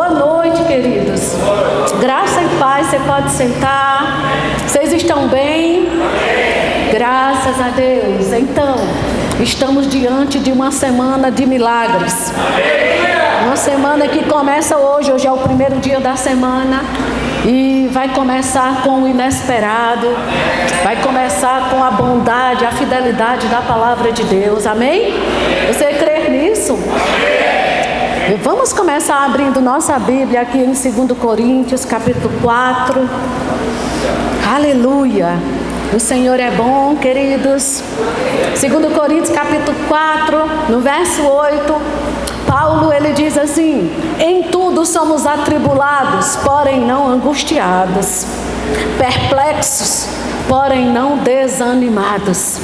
Boa noite, queridos. Graça e paz, você pode sentar. Vocês estão bem? Graças a Deus. Então, estamos diante de uma semana de milagres. Uma semana que começa hoje. Hoje é o primeiro dia da semana. E vai começar com o inesperado. Vai começar com a bondade, a fidelidade da palavra de Deus. Amém? Você crê nisso? Vamos começar abrindo nossa Bíblia aqui em 2 Coríntios, capítulo 4. Aleluia! O Senhor é bom, queridos. 2 Coríntios, capítulo 4, no verso 8, Paulo, ele diz assim: em tudo somos atribulados, porém não angustiados, perplexos, porém não desanimados,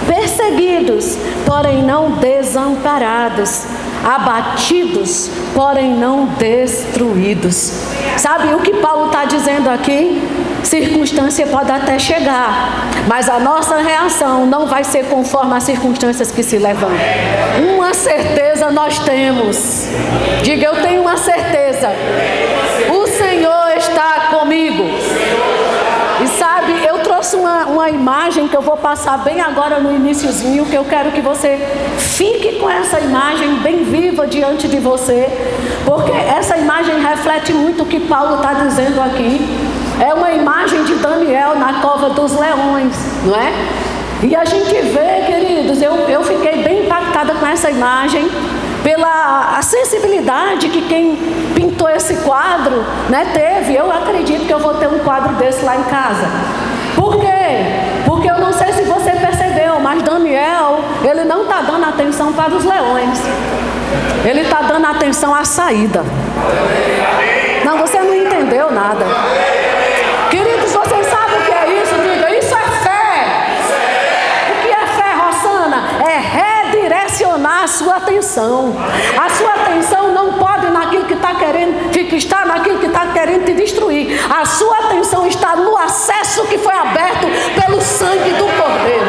perseguidos, porém não desamparados, abatidos, porém não destruídos. Sabe o que Paulo está dizendo aqui? Circunstância pode até chegar, mas a nossa reação não vai ser conforme as circunstâncias que se levantam. Uma certeza nós temos. Diga: eu tenho uma certeza. O Senhor está comigo. E sabe, eu trouxe uma imagem que eu vou passar bem agora no iniciozinho, que eu quero que você fique com essa imagem bem viva diante de você, porque essa imagem reflete muito o que Paulo está dizendo aqui. É uma imagem de Daniel na cova dos leões, não é? E a gente vê, queridos, eu fiquei bem impactada com essa imagem, pela a sensibilidade que quem pintou esse quadro, né, teve. Eu acredito que eu vou ter um quadro desse lá em casa. Por quê? Porque eu não sei se você percebeu, mas Daniel, ele não está dando atenção para os leões. Ele está dando atenção à saída. Não, você não entendeu nada. Queridos, vocês sabem o que é isso? Diga: isso é fé. O que é fé, Rosana? É redirecionar a sua atenção. A sua atenção não pode naquilo que está querendo, está naquilo que está querendo te destruir. A sua atenção está no acesso que foi aberto pelo sangue do Cordeiro.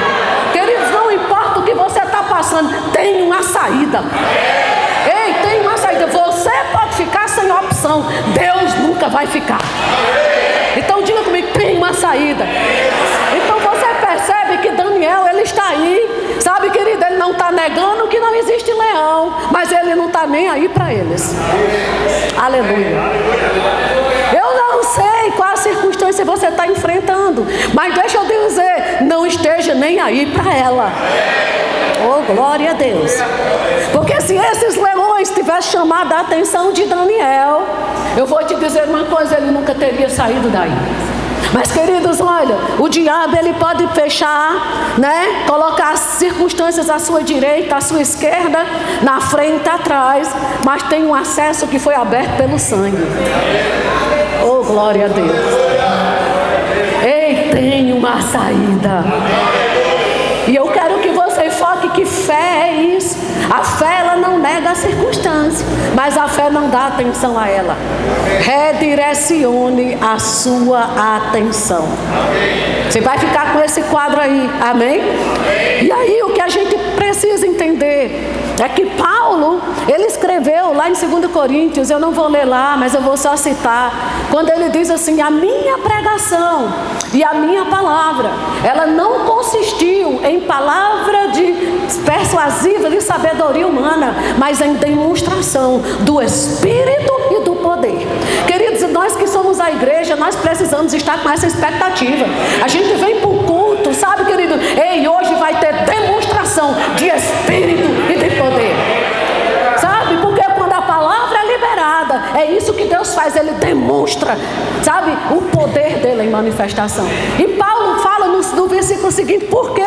Queridos, não importa o que você está passando, tem uma saída. Ei, tem uma saída. Você pode ficar sem opção, Deus nunca vai ficar. Então diga comigo: tem uma saída. Então você percebe que Daniel, ele está aí, sabe, querido, ele não está negando que não existe leão, mas ele não está nem aí para eles. Aleluia. Eu não sei qual a circunstância você está enfrentando, mas deixa eu dizer, não esteja nem aí para ela. Oh, glória a Deus. Porque se esses leões tivessem chamado a atenção de Daniel, eu vou te dizer uma coisa, ele nunca teria saído daí. Mas, queridos, olha, o diabo, ele pode fechar, né? Colocar as circunstâncias à sua direita, à sua esquerda, na frente, atrás, mas tem um acesso que foi aberto pelo sangue. Oh, glória a Deus. Ei, tem uma saída. E eu quero que você foque que fé é isso. A fé, ela não nega a circunstância, mas a fé não dá atenção a ela. Redirecione a sua atenção. Você vai ficar com esse quadro aí, amém? E aí o que a gente precisa entender é que Paulo, ele escreveu lá em 2 Coríntios, eu não vou ler lá, mas eu vou só citar, quando ele diz assim: a minha pregação e a minha palavra, ela não consistiu em palavra persuasiva de sabedoria humana, mas em demonstração do Espírito e do poder. Queridos, nós que somos a igreja, nós precisamos estar com essa expectativa. A gente vem para o culto, sabe, querido? Ei, hoje vai ter demonstração de Espírito e de poder. Sabe, porque quando a palavra é liberada, é isso que Deus faz, Ele demonstra, sabe, o poder dele em manifestação. E Paulo fala no versículo seguinte, por quê?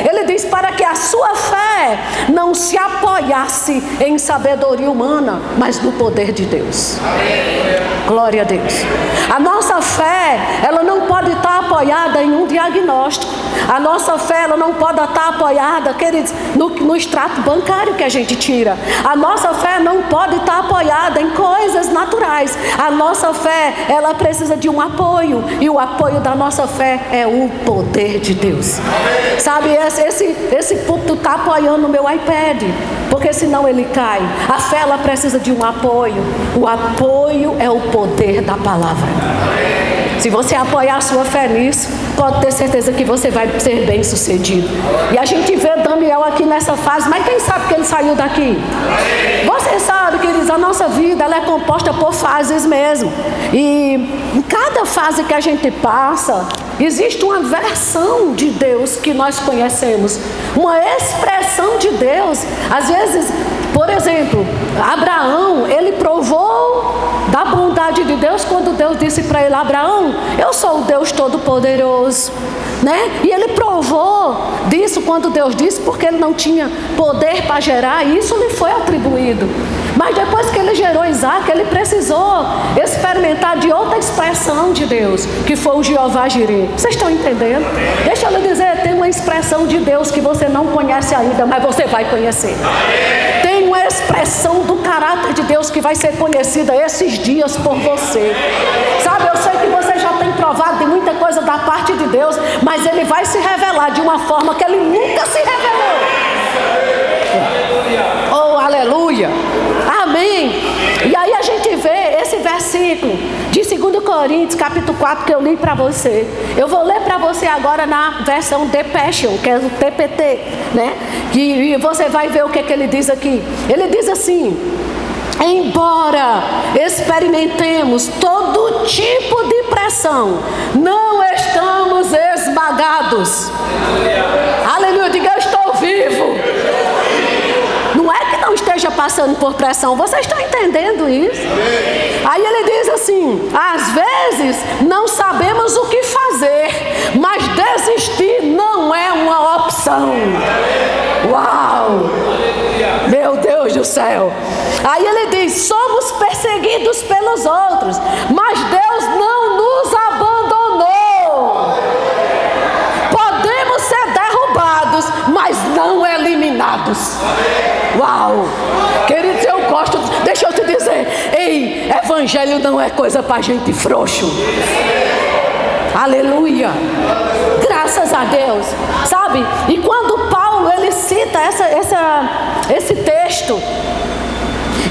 Ele diz: para que a sua fé não se apoiasse em sabedoria humana, mas no poder de Deus. Glória a Deus. A nossa fé, ela não pode estar apoiada em um diagnóstico. A nossa fé, ela não pode estar apoiada, queridos, no extrato bancário que a gente tira. A nossa fé não pode estar apoiada em coisas naturais. A nossa fé, ela precisa de um apoio, e o apoio da nossa fé é o poder de Deus. Sabe, esse púlpito está apoiando o meu iPad, porque senão ele cai. A fé, ela precisa de um apoio. O apoio é o poder da palavra. Se você apoiar a sua fé nisso, pode ter certeza que você vai ser bem sucedido. E a gente vê Daniel aqui nessa fase, mas quem sabe que ele saiu daqui? Você sabe, queridos, a nossa vida, ela é composta por fases mesmo. E em cada fase que a gente passa, existe uma versão de Deus que nós conhecemos, uma expressão de Deus. Às vezes, por exemplo, Abraão, ele provou da bondade de Deus quando Deus disse para ele: Abraão, eu sou o Deus Todo-Poderoso, né? E ele provou disso quando Deus disse, porque ele não tinha poder para gerar, e isso lhe foi atribuído. Mas depois que ele gerou Isaac, ele precisou experimentar de outra expressão de Deus, que foi o Jeová Jireh. Vocês estão entendendo? Deixa eu lhe dizer, tem uma expressão de Deus que você não conhece ainda, mas você vai conhecer. Tem uma expressão do caráter de Deus que vai ser conhecida esses dias por você. Sabe, eu sei que você já tem provado de muita coisa da parte de Deus, mas Ele vai se revelar de uma forma que Ele nunca se revelou. Oh, aleluia! Amém! E aí a gente vê esse versículo de 2 Coríntios, capítulo 4, que eu li para você. Eu vou ler para você agora na versão The Passion, que é o TPT, né? E você vai ver o que ele diz aqui. Ele diz assim: embora experimentemos todo tipo de pressão, não estamos esmagados. Aleluia, diga: eu estou vivo. Não é que não esteja passando por pressão, vocês estão entendendo isso? Aí ele diz assim: às vezes não sabemos o que fazer, mas desistir não é uma opção. Uau! Meu Deus do céu! Aí ele diz: somos perseguidos pelos outros, mas Deus não nos abandonou. Podemos ser derrubados, mas não eliminados. Uau! Queridos, eu gosto, deixa eu te dizer, ei, evangelho não é coisa para gente frouxo. Aleluia! Graças a Deus. Sabe? E quando Paulo, ele cita esse texto,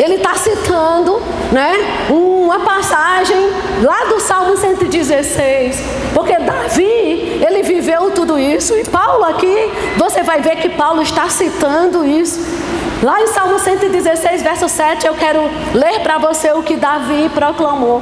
ele está citando, né, uma passagem lá do Salmo 116, porque Davi, ele viveu tudo isso, e Paulo aqui, você vai ver que Paulo está citando isso. Lá em Salmo 116, verso 7, eu quero ler para você o que Davi proclamou.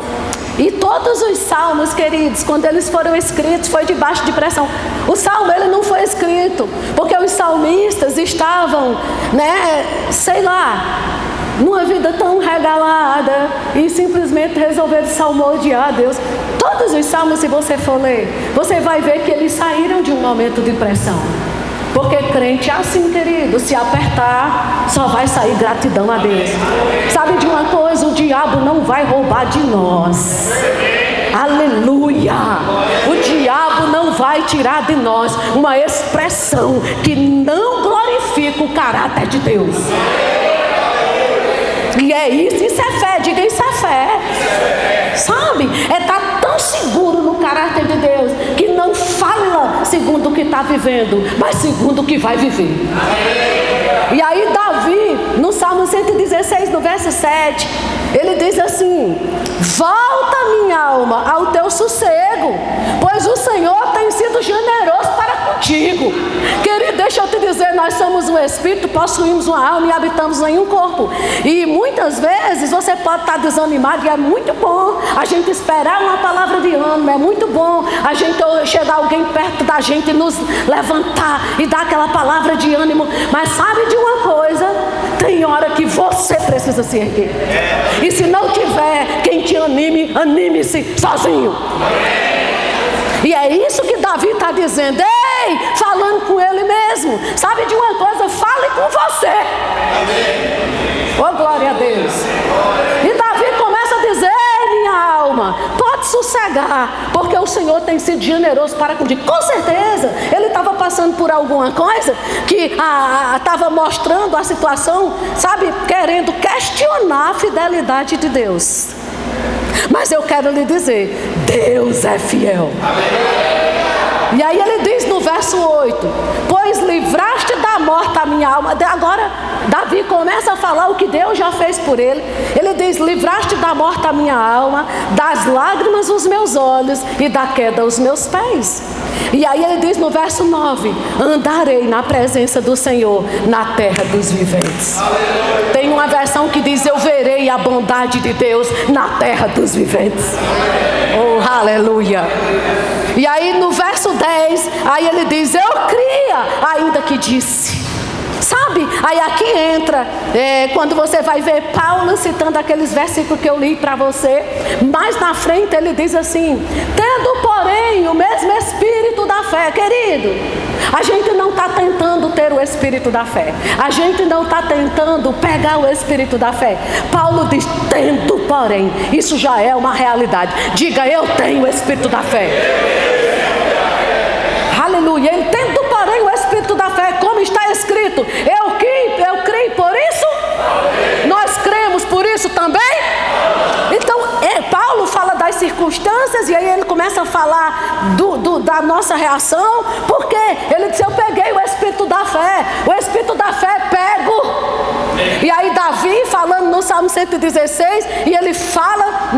E todos os salmos, queridos, quando eles foram escritos, foi debaixo de pressão. O salmo, ele não foi escrito porque os salmistas estavam, né, sei lá, numa vida tão regalada e simplesmente resolveram salmodiar a Deus. Todos os salmos, se você for ler, você vai ver que eles saíram de um momento de pressão. Porque crente é assim, querido, se apertar, só vai sair gratidão a Deus. Sabe de uma coisa? O diabo não vai roubar de nós. Aleluia! O diabo não vai tirar de nós uma expressão que não glorifica o caráter de Deus. E é isso é fé, diga: isso é fé. Sabe? É estar tão seguro no caráter de Deus que não fala segundo o que está vivendo, mas segundo o que vai viver. E aí Davi, no Salmo 116, no verso 7, ele diz assim: volta minha alma ao teu sossego, pois o Senhor tem sido generoso para contigo. Querido, deixa eu te dizer, nós somos um espírito, possuímos uma alma e habitamos em um corpo. E muitas vezes você pode estar desanimado, e é muito bom a gente esperar uma palavra de ânimo, é muito bom a gente chegar alguém perto da gente e nos levantar e dar aquela palavra de ânimo. Mas sabe de uma coisa? Tem hora que você precisa se erguer. E se não tiver quem te anime, anime-se sozinho. E é isso que Davi está dizendo. Ei, falando com ele mesmo. Sabe de uma coisa? Fale com você. Oh, glória a Deus. E Davi começa a dizer: ei, minha alma, pode sossegar. sossegar, porque o Senhor tem sido generoso para contigo. Com certeza, ele estava passando por alguma coisa que estava mostrando a situação, sabe, querendo questionar a fidelidade de Deus. Mas eu quero lhe dizer, Deus é fiel. E aí ele diz no verso 8: pois livraste da morte a minha alma. Agora Davi começa a falar o que Deus já fez por ele. Ele diz: livraste da morte a minha alma, das lágrimas os meus olhos e da queda os meus pés. E aí ele diz no verso 9: andarei na presença do Senhor na terra dos viventes. Tem uma versão que diz: eu verei a bondade de Deus na terra dos viventes. Oh, aleluia. E aí no verso 10, aí ele diz: eu cria, ainda que disse. Sabe, aí aqui entra, quando você vai ver Paulo citando aqueles versículos que eu li para você, mais na frente ele diz assim: tendo porém o mesmo espírito da fé. Querido, a gente não está tentando ter o espírito da fé, a gente não está tentando pegar o espírito da fé. Paulo diz: tendo porém, isso já é uma realidade. Diga: eu tenho o espírito da fé. Aleluia. Ele tendo porém o espírito da fé, como está escrito: eu creio, por isso nós cremos, por isso também. Então Paulo fala das circunstâncias, e aí ele começa a falar da nossa reação, porque ele diz: eu peguei o espírito da fé. O espírito da fé pego. E aí Davi falando no Salmo 116, e ele fala,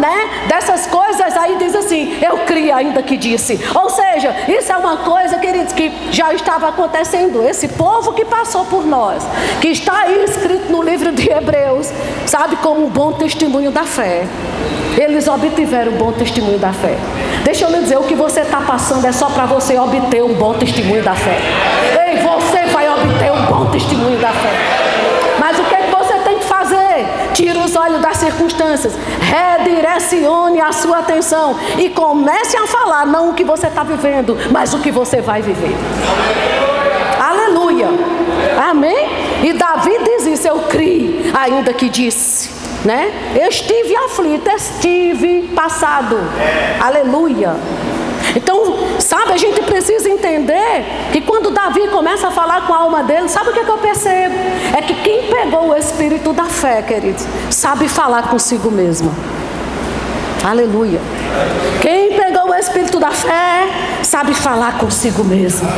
dessas coisas, aí diz assim: eu criei, ainda que disse. Ou seja, isso é uma coisa, queridos, que já estava acontecendo. Esse povo que passou por nós, que está aí escrito no livro de Hebreus, sabe, como um bom testemunho da fé. Eles obtiveram um bom testemunho da fé. Deixa eu lhe dizer, o que você está passando é só para você obter um bom testemunho da fé. Ei, você vai obter um bom testemunho da fé. Mas o que é que você tem que fazer? Tira os olhos das circunstâncias, redirecione a sua atenção e comece a falar, não o que você está vivendo, mas o que você vai viver. Aleluia. Amém? E Davi diz isso: eu criei, ainda que disse. Estive aflito, estive passado. Aleluia. Então, sabe, a gente precisa entender que quando Davi começa a falar com a alma dele, sabe o que eu percebo? É que quem pegou o espírito da fé, queridos, sabe falar consigo mesmo. Aleluia. Quem pegou o espírito da fé, sabe falar consigo mesmo.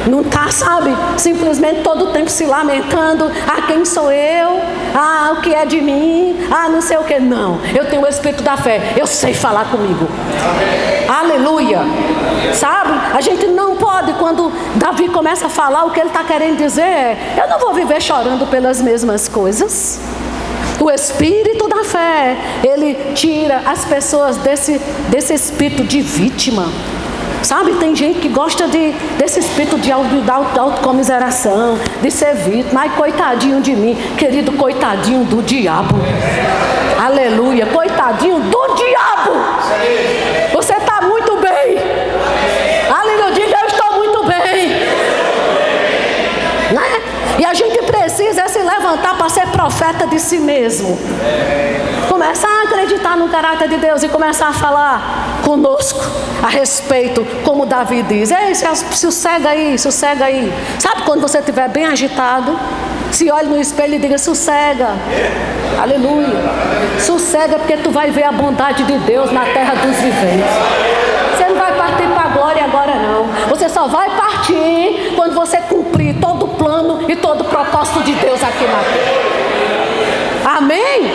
Não está, sabe, simplesmente todo o tempo se lamentando: quem sou eu? O que é de mim? Não sei o que. Não, eu tenho o espírito da fé, eu sei falar comigo. Aleluia. Sabe, a gente não pode, quando Davi começa a falar, o que ele está querendo dizer é: eu não vou viver chorando pelas mesmas coisas. O espírito da fé, ele tira as pessoas desse espírito de vítima. Sabe, tem gente que gosta desse espírito de autocomiseração, de ser vítima. Ai, coitadinho de mim. Querido, coitadinho do diabo. Aleluia, coitadinho do diabo. Você está muito bem. Aleluia, diga: eu estou muito bem. E a gente precisa se levantar para ser profeta de si mesmo. Começar a acreditar no caráter de Deus e começar a falar conosco a respeito, como Davi diz: ei, sossega aí, sossega aí. Sabe, quando você estiver bem agitado, se olhe no espelho e diga: sossega. Aleluia. Sossega, porque tu vai ver a bondade de Deus na terra dos viventes. Você não vai partir para a glória agora não. Você só vai partir quando você cumprir todo o plano e todo o propósito de Deus aqui na terra. Amém?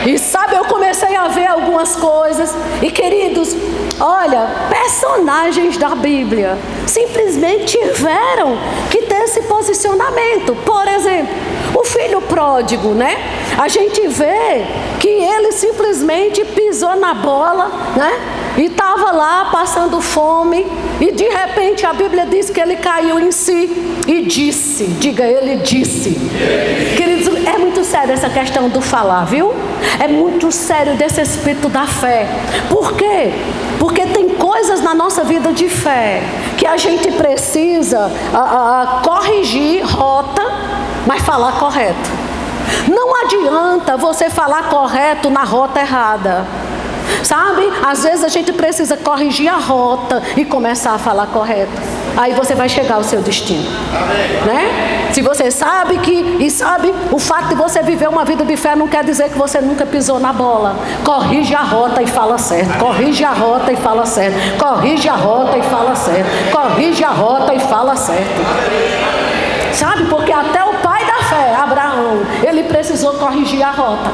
E sabe, eu comecei a ver algumas coisas. E queridos, olha, personagens da Bíblia simplesmente tiveram que ter esse posicionamento. Por exemplo, o filho pródigo, a gente vê que ele simplesmente pisou na bola, e estava lá passando fome, e de repente a Bíblia diz que ele caiu em si e disse. Diga: ele disse. Queridos, é muito sério essa questão do falar, viu? É muito sério desse espírito da fé. Por quê? Porque tem coisas na nossa vida de fé que a gente precisa corrigir rota, mas falar correto. Não adianta você falar correto na rota errada. Sabe? Às vezes a gente precisa corrigir a rota e começar a falar correto. Aí você vai chegar ao seu destino. Né? Se você sabe o fato de você viver uma vida de fé não quer dizer que você nunca pisou na bola. Corrige a rota e fala certo. Corrige a rota e fala certo. Corrige a rota e fala certo. Corrige a rota e fala certo. Sabe? Porque até o pai da fé, Abraão, ele precisou corrigir a rota.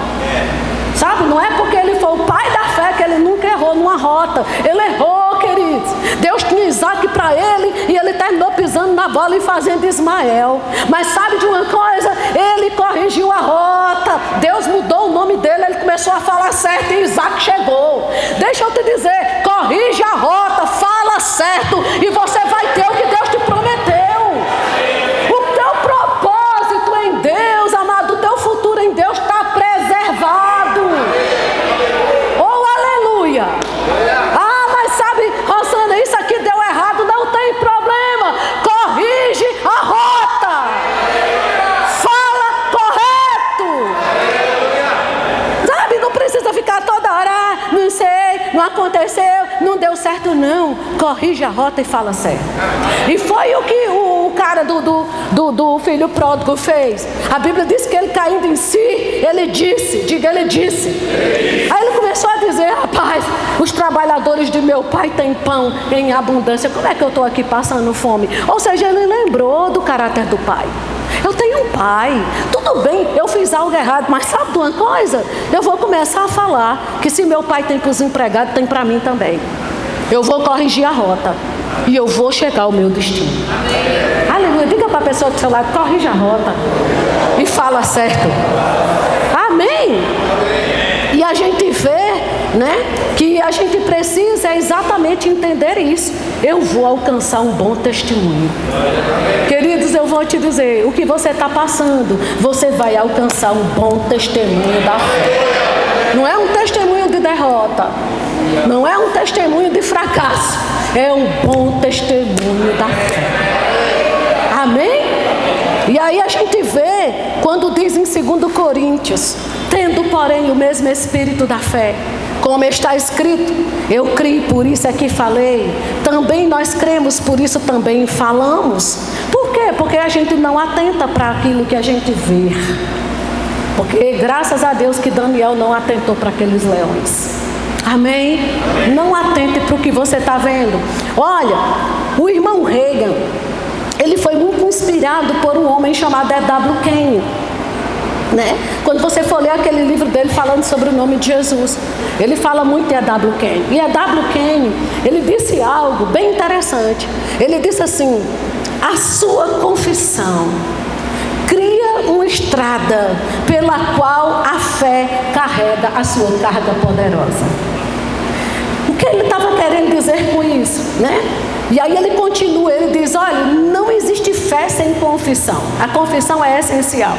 Sabe? Não é porque ele foi o pai da fé que ele nunca errou numa rota. Ele errou, queridos. Deus tinha Isaac para ele e ele terminou pisando na bola e fazendo Ismael. Mas sabe de uma coisa? Ele corrigiu a rota. Deus mudou o nome dele, ele começou a falar certo e Isaac chegou. Deixa eu te dizer, corrige a rota, fala certo e você vai ter o que Deus te prometeu. O teu propósito em Deus, amado, o teu futuro em Deus está preservado. Oh, aleluia! Ah, mas sabe, Rosana, isso aqui deu errado, não tem problema. Corrige a rota. Fala correto. Sabe, não precisa ficar toda hora, não sei, não aconteceu, não deu certo não. Corrige a rota e fala certo. E foi o que o cara do filho pródigo fez. A Bíblia diz que ele caindo em si, ele disse. Aí ele começou a dizer, rapaz, os trabalhadores de meu pai têm pão em abundância. Como é que eu estou aqui passando fome? Ou seja, ele lembrou do caráter do pai. Eu tenho um pai, tudo bem, eu fiz algo errado, mas sabe de uma coisa? Eu vou começar a falar que se meu pai tem para os empregados, tem para mim também. Eu vou corrigir a rota e eu vou chegar ao meu destino. Aleluia, diga para a pessoa do seu lado, corrija a rota e fala certo. Amém? E a gente vê, né, que a gente precisa exatamente entender isso. Eu vou alcançar um bom testemunho. Queridos, eu vou te dizer, o que você está passando, você vai alcançar um bom testemunho da fé. Não é um testemunho de derrota, não é um testemunho de fracasso, é um bom testemunho da fé. Amém? E aí a gente vê, quando diz em 2 Coríntios, tendo porém o mesmo espírito da fé, como está escrito, eu criei, por isso é que falei, também nós cremos, por isso também falamos. Por quê? Porque a gente não atenta para aquilo que a gente vê. Porque graças a Deus que Daniel não atentou para aqueles leões. Amém? Não atente para o que você está vendo. Olha, o irmão Reagan, ele foi muito inspirado por um homem chamado E.W. Kenyon. Né? Quando você for ler aquele livro dele falando sobre o nome de Jesus, ele fala muito de E.W. Kenyon. E E.W. Kenyon, ele disse algo bem interessante. Ele disse assim, a sua confissão cria uma estrada pela qual a fé carrega a sua carga poderosa. O que ele estava querendo dizer com isso, né? E aí ele continua, ele diz, olha, não existe fé sem confissão. A confissão é essencial.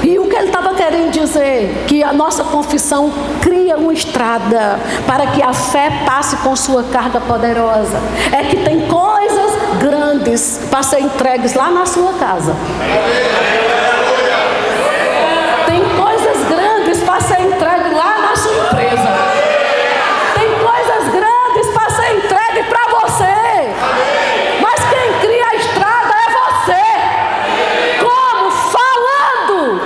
E o que ele estava querendo dizer? Que a nossa confissão cria uma estrada para que a fé passe com sua carga poderosa. É que tem coisas grandes para ser entregues lá na sua casa. Tem coisas grandes para ser entregues lá na sua empresa. Tem coisas grandes para ser entregue para você. Mas quem cria a estrada é você. Como? Falando.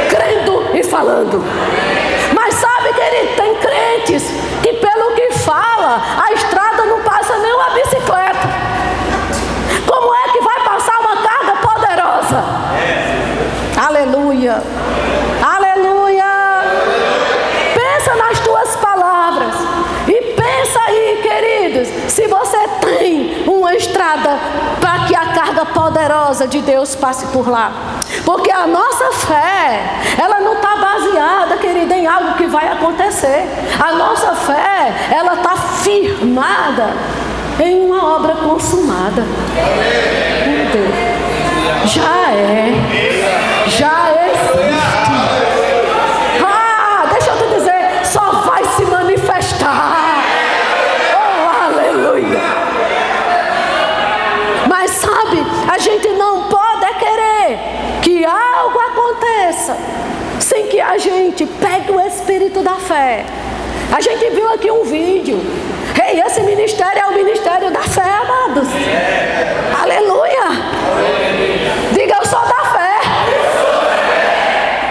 Crendo e falando. Mas sabe, querido, tem crentes que pelo que fala, a estrada não passa nem uma bicicleta. Como é que vai passar uma carga poderosa? Aleluia. Aleluia. Pensa nas tuas palavras. E pensa aí, queridos, se você tem uma estrada para que a carga poderosa de Deus passe por lá. Porque a nossa fé, ela não está baseada, querida, em algo que vai acontecer. A nossa fé, ela está firmada em uma obra consumada. Meu Deus. Já existe. Deixa eu te dizer, só vai se manifestar. Oh, aleluia. Mas sabe, a gente não pode querer que algo aconteça sem que a gente pegue o espírito da fé A gente viu aqui um vídeo. Ei, esse ministério é o ministério da fé, amados. Aleluia. Diga, eu sou da fé.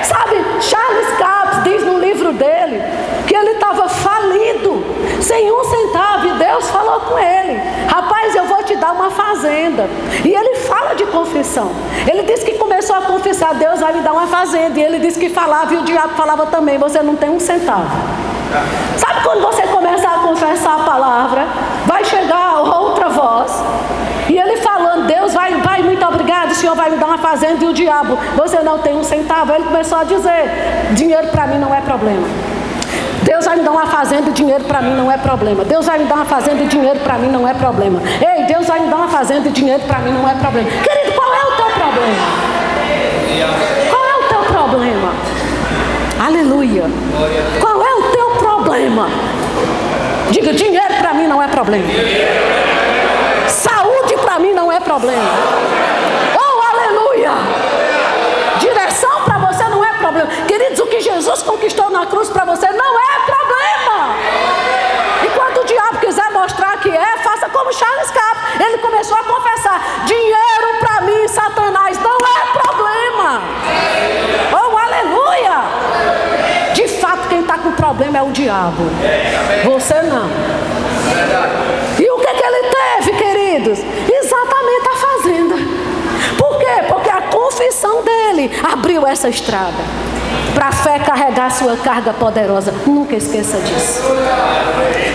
Sabe, Charles Capps diz no livro dele que ele estava falido, sem um centavo, e Deus falou com ele: rapaz, eu vou te dar uma fazenda. E ele fala de confissão. Ele disse que começou a confessar: Deus vai me dar uma fazenda. E ele disse que falava, e o diabo falava também: você não tem um centavo. Sabe quando você começa a confessar a palavra, vai chegar outra voz, e ele falando: Deus vai, muito obrigado, o Senhor vai me dar uma fazenda. E o diabo: você não tem um centavo. Ele começou a dizer: dinheiro para mim não é problema. Deus vai me dar uma fazenda e dinheiro para mim não é problema. Deus vai me dar uma fazenda e dinheiro para mim não é problema. Ei, Deus vai me dar uma fazenda e dinheiro para mim não é problema. Querido, qual é o teu problema? Qual é o teu problema? Aleluia. Qual é o teu problema? Diga: dinheiro para mim não é problema. Saúde para mim não é problema. Oh, aleluia. Direção para você não é problema. Queridos, o que Jesus conquistou na cruz para você não é problema. E quando o diabo quiser mostrar que é, faça como Charles Capps. Ele começou a confessar: dinheiro para mim, Satanás, não é problema. Oh, aleluia. De fato, quem está com problema é o diabo. Você não. E o que ele teve, queridos? Exatamente a fazenda. Por quê? Porque a confissão dele abriu essa estrada para a fé carregar sua carga poderosa. Nunca esqueça disso.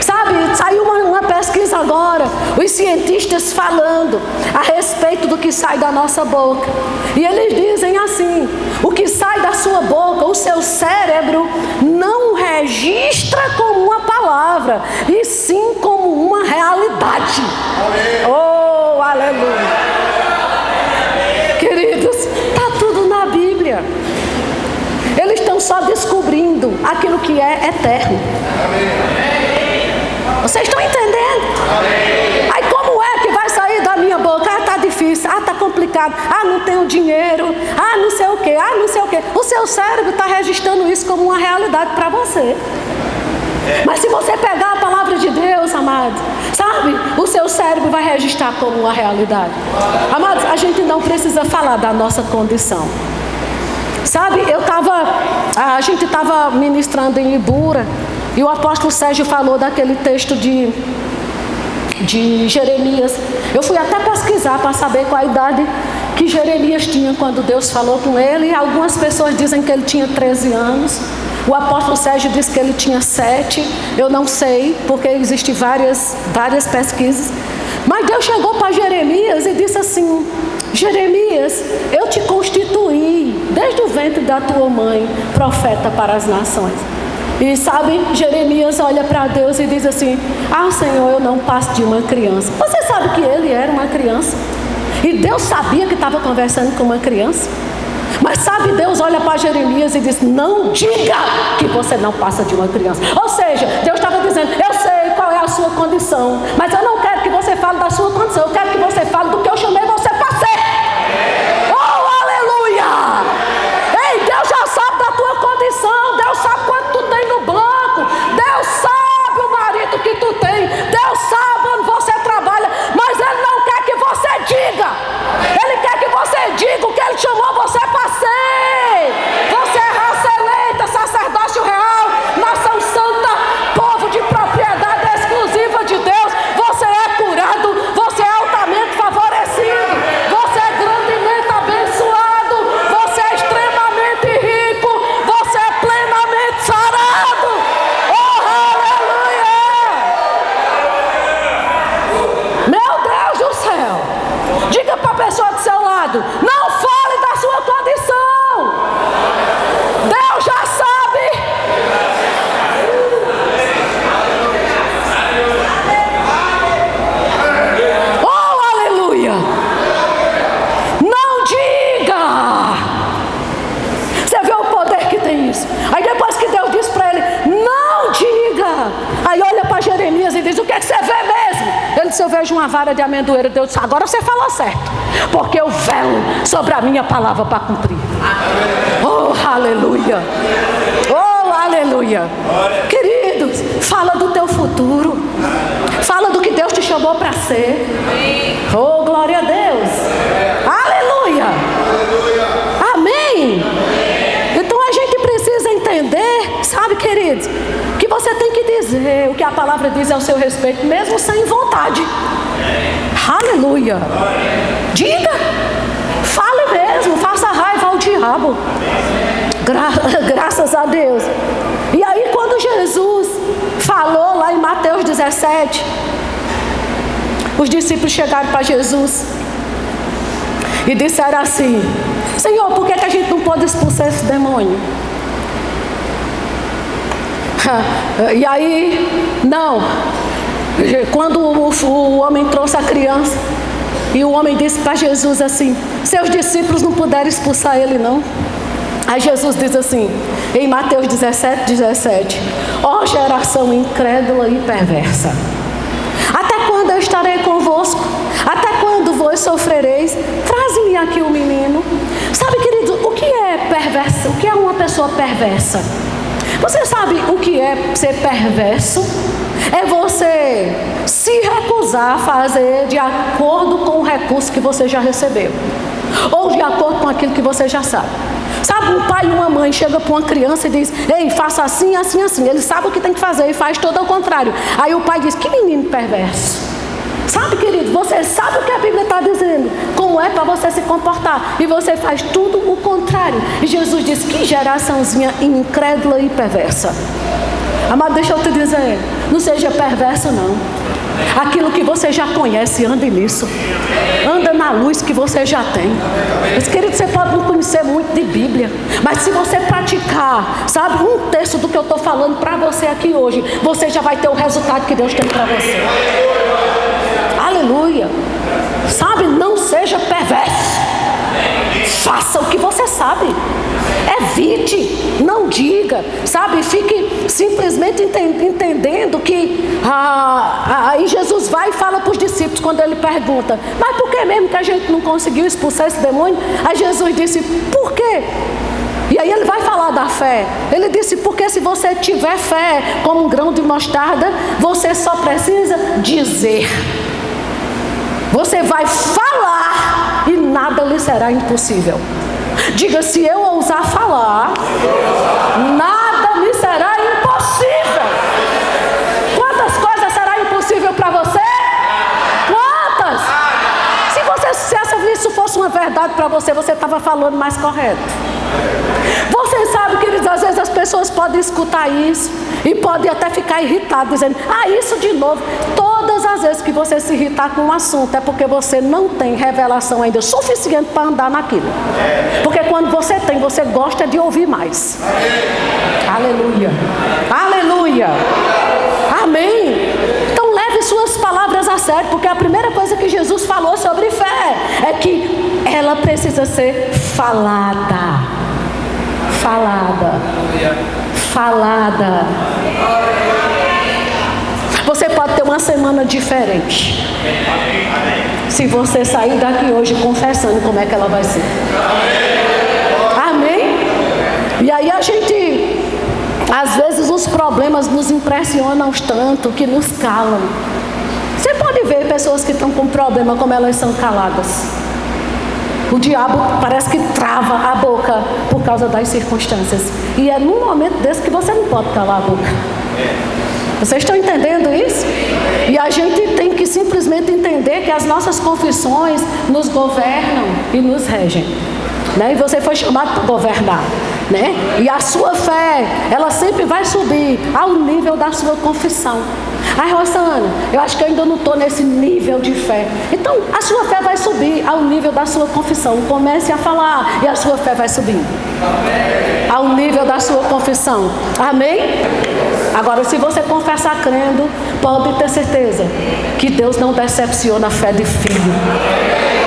Sabe, saiu uma pesquisa agora, os cientistas falando a respeito do que sai da nossa boca. E eles dizem assim: o que sai da sua boca, o seu cérebro não registra como uma palavra, e sim como uma realidade. Oh, aleluia. Queridos, está tudo na Bíblia. Eles estão só descobrindo aquilo que é eterno. Vocês estão entendendo? Aí como é que vai sair da minha boca? Ah, está difícil, ah, está complicado, ah, não tenho dinheiro, ah, não sei o que, ah, não sei o que. O seu cérebro está registrando isso como uma realidade para você. Mas se você pegar a palavra de Deus, amados, sabe, o seu cérebro vai registrar como uma realidade. Amados, a gente não precisa falar da nossa condição. Sabe, a gente estava ministrando em Ibura, e o apóstolo Sérgio falou daquele texto de Jeremias. Eu fui até pesquisar para saber qual a idade que Jeremias tinha quando Deus falou com ele. Algumas pessoas dizem que ele tinha 13 anos. O apóstolo Sérgio diz que ele tinha 7. Eu não sei, porque existem várias pesquisas. Mas Deus chegou para Jeremias e disse assim: Jeremias, eu te constituí desde o ventre da tua mãe profeta para as nações. E sabe, Jeremias olha para Deus e diz assim: ah, Senhor, eu não passo de uma criança. Você sabe que ele era uma criança? E Deus sabia que estava conversando com uma criança. Mas sabe, Deus olha para Jeremias e diz: não diga que você não passa de uma criança. Ou seja, Deus estava dizendo: eu sei qual é a sua condição, mas eu não quero que você fale da sua condição. Eu quero que você fale do que eu chamei você para ser. Oh, aleluia! Ei, Deus já sabe da tua condição. Deus sabe quanto tu tem no banco. Deus sabe o marido que tu tem. Deus sabe onde você trabalha. Mas Ele não quer que você diga. Ele quer que você diga o que Ele chamou você para ser. Você é raça eleita, sacerdócio real, nação santa, povo de propriedade exclusiva de Deus. Você é curado, você é altamente favorecido, você é grandemente abençoado, você é extremamente rico, você é plenamente sarado. Oh, aleluia! Meu Deus do céu! Diga para a pessoa do seu lado: não fale da sua condição. Deus já sabe. Oh, aleluia! Não diga. Você vê o poder que tem isso. Aí depois que Deus disse para ele: não diga. Aí olha para Jeremias e diz: o que é que você vê mesmo? Ele disse: eu vejo uma vara de amendoeira. Deus disse: agora você falou certo, porque eu velo sobre a minha palavra para cumprir. Oh, aleluia! Oh, aleluia! Queridos, queridos, fala do teu futuro. Fala do que Deus te chamou para ser. Oh, glória a Deus. Aleluia. Amém. Então a gente precisa entender, sabe, queridos, que você tem que dizer o que a palavra diz ao seu respeito, mesmo sem vontade. Aleluia. Diga. Fale mesmo. Faça raiva ao diabo. Graças a Deus. E aí quando Jesus falou lá em Mateus 17, os discípulos chegaram para Jesus e disseram assim: Senhor, por que a gente não pode expulsar esse demônio? E aí, não. Quando o homem trouxe a criança, e o homem disse para Jesus assim: seus discípulos não puderam expulsar ele, não. Aí Jesus diz assim, em Mateus 17, ó geração incrédula e perversa, até quando eu estarei convosco? Até quando vos sofrereis? Traze-me aqui o menino. Sabe, querido, o que é perverso? O que é uma pessoa perversa? Você sabe o que é ser perverso? É você se recusar a fazer de acordo com o recurso que você já recebeu, ou de acordo com aquilo que você já sabe. Sabe, um pai e uma mãe chega para uma criança e diz: ei, faça assim, assim, assim. Ele sabe o que tem que fazer e faz todo ao contrário. Aí o pai diz: que menino perverso. Sabe, querido, você sabe o que a Bíblia está dizendo, como é para você se comportar, e você faz tudo o contrário. E Jesus diz: que geraçãozinha incrédula e perversa. Amado, deixa eu te dizer, não seja perverso não. Aquilo que você já conhece, ande nisso. Anda na luz que você já tem. Mas, querido, você pode não conhecer muito de Bíblia, mas se você praticar, sabe, um terço do que eu estou falando para você aqui hoje, você já vai ter o resultado que Deus tem para você. Aleluia. Sabe, não seja perverso. Faça o que você sabe. Evite, não diga, sabe, fique simplesmente entendendo que aí Jesus vai e fala para os discípulos quando ele pergunta: mas por que mesmo que a gente não conseguiu expulsar esse demônio? Aí Jesus disse: por quê? E aí ele vai falar da fé. Ele disse: porque se você tiver fé como um grão de mostarda, você só precisa dizer. Você vai falar e nada lhe será impossível. Diga: se eu ousar falar, nada me será impossível. Quantas coisas será impossível para você? Quantas? Se isso fosse uma verdade para você, você estava falando mais correto. Você sabe, queridos, às vezes as pessoas podem escutar isso e podem até ficar irritadas, dizendo: ah, isso de novo. Todas as vezes que você se irritar com um assunto, é porque você não tem revelação ainda suficiente para andar naquilo. Porque quando você tem, você gosta de ouvir mais. Aleluia. Aleluia. Amém. Então leve suas palavras a sério, porque a primeira coisa que Jesus falou sobre fé é que ela precisa ser falada. Falada. Falada. Você pode ter uma semana diferente se você sair daqui hoje confessando como é que ela vai ser. Amém? E aí a gente, às vezes os problemas nos impressionam tanto que nos calam. Você pode ver pessoas que estão com problema, como elas são caladas. O diabo parece que trava a boca por causa das circunstâncias. E é num momento desse que você não pode calar a boca. Vocês estão entendendo isso? E a gente tem que simplesmente entender que as nossas confissões nos governam e nos regem, né? E você foi chamado para governar, né? E a sua fé, ela sempre vai subir ao nível da sua confissão. Ai, Rosana, eu acho que eu ainda não estou nesse nível de fé. Então, a sua fé vai subir ao nível da sua confissão. Comece a falar e a sua fé vai subindo ao nível da sua confissão. Amém? Agora, se você confessar crendo, pode ter certeza que Deus não decepciona a fé de filho.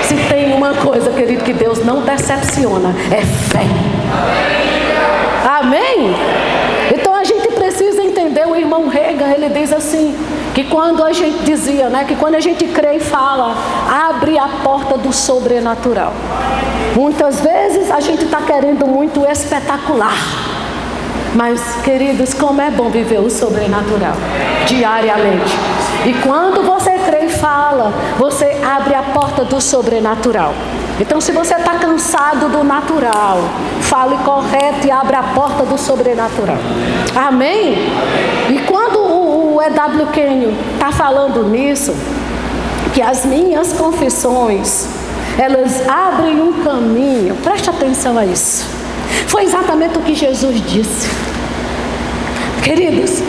Se tem uma coisa, querido, que Deus não decepciona, é fé. Amém? Então a gente precisa entender, o irmão Reagan, ele diz assim, que quando a gente dizia, né, que quando a gente crê e fala, abre a porta do sobrenatural. Muitas vezes a gente está querendo muito espetacular. Mas, queridos, como é bom viver o sobrenatural diariamente. E quando você crê e fala, você abre a porta do sobrenatural. Então, se você está cansado do natural, fale correto e abra a porta do sobrenatural. Amém? E quando o E.W. Kenyon está falando nisso, que as minhas confissões, elas abrem um caminho, preste atenção a isso. Foi exatamente o que Jesus disse. Queridos,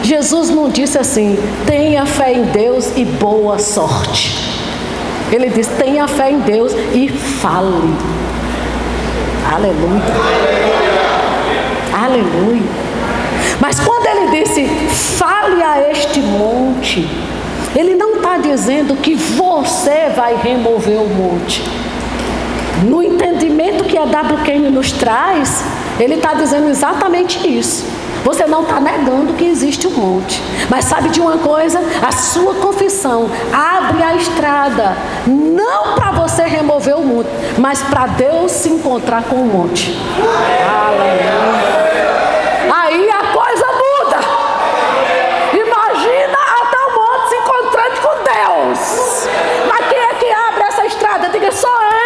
Jesus não disse assim, tenha fé em Deus e boa sorte. Ele disse, tenha fé em Deus e fale. Aleluia. Aleluia. Mas quando ele disse, fale a este monte, ele não está dizendo que você vai remover o monte. No entendimento que a W. Kenyon nos traz, ele está dizendo exatamente isso. Você não está negando que existe um monte. Mas sabe de uma coisa? A sua confissão abre a estrada, não para você remover o monte, mas para Deus se encontrar com o monte. Aleluia. Aí a coisa muda. Imagina até o monte se encontrando com Deus. Mas quem é que abre essa estrada? Diga, sou eu.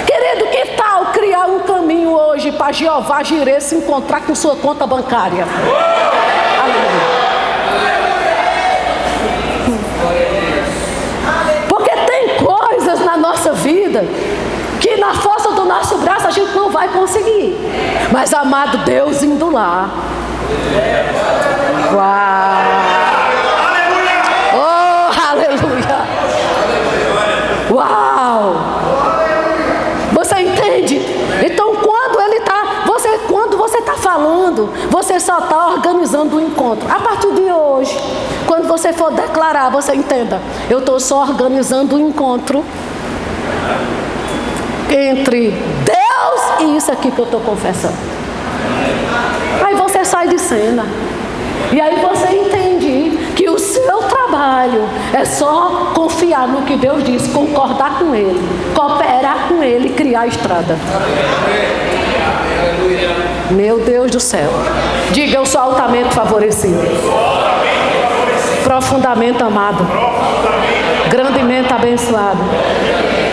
Querido, que tal criar um caminho hoje para Jeová Jireh se encontrar com sua conta bancária? Porque tem coisas na nossa vida que na força do nosso braço a gente não vai conseguir. Mas, amado Deus, indo lá. Uau! Oh, aleluia! Uau! Você entende? Então, quando você está falando, você só está organizando o encontro. A partir de hoje, quando você for declarar, você entenda, eu estou só organizando o encontro entre Deus e isso aqui que eu estou confessando. Aí você sai de cena. E aí você entende que o seu trabalho é só confiar no que Deus diz, concordar com Ele, cooperar com Ele e criar a estrada. Meu Deus do céu. Diga, eu sou altamente favorecido, profundamente amado, grandemente abençoado,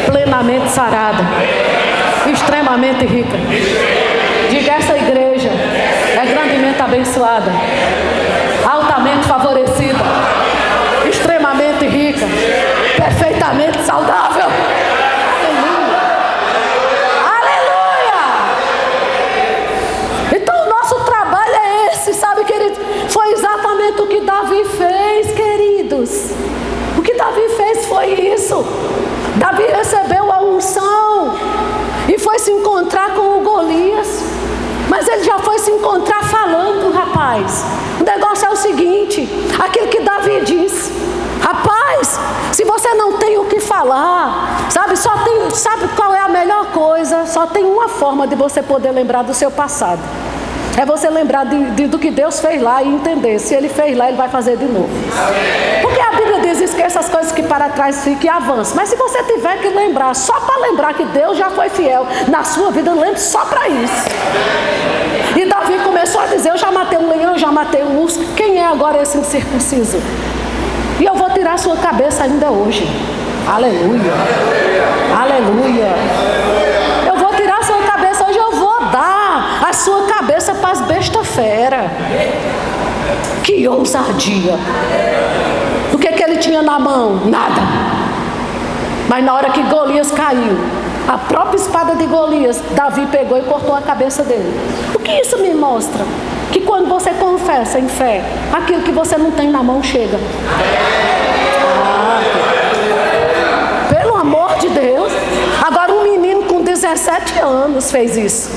plenamente sarada, extremamente rica. Diga, essa igreja é grandemente abençoada, altamente favorecida, extremamente rica, perfeitamente saudável. Aleluia! Então o nosso trabalho é esse, sabe, queridos? Foi exatamente o que Davi fez, queridos. O que Davi fez foi isso. Davi recebeu a unção e foi se encontrar com o Golias. Mas ele já foi se encontrar falando, rapaz. O negócio é o seguinte, aquilo que Davi disse. Rapaz, se você não tem o que falar, sabe qual é a melhor coisa? Só tem uma forma de você poder lembrar do seu passado. É você lembrar do que Deus fez lá e entender. Se Ele fez lá, Ele vai fazer de novo. Porque a Bíblia diz, esqueça as coisas que para trás ficam e avance. Mas se você tiver que lembrar, só para lembrar que Deus já foi fiel na sua vida, lembre só para isso. E Davi começou a dizer, eu já matei um leão, eu já matei um urso. Quem é agora esse incircunciso? E eu vou tirar a sua cabeça ainda hoje. Aleluia. Aleluia. Eu vou tirar a sua cabeça hoje, eu vou dar a sua cabeça para as bestas fera. Que ousadia. O que ele tinha na mão? Nada. Mas na hora que Golias caiu, a própria espada de Golias, Davi pegou e cortou a cabeça dele. O que isso me mostra? Que quando você confessa em fé, aquilo que você não tem na mão chega. Pelo amor de Deus. Agora um menino com 17 anos fez isso.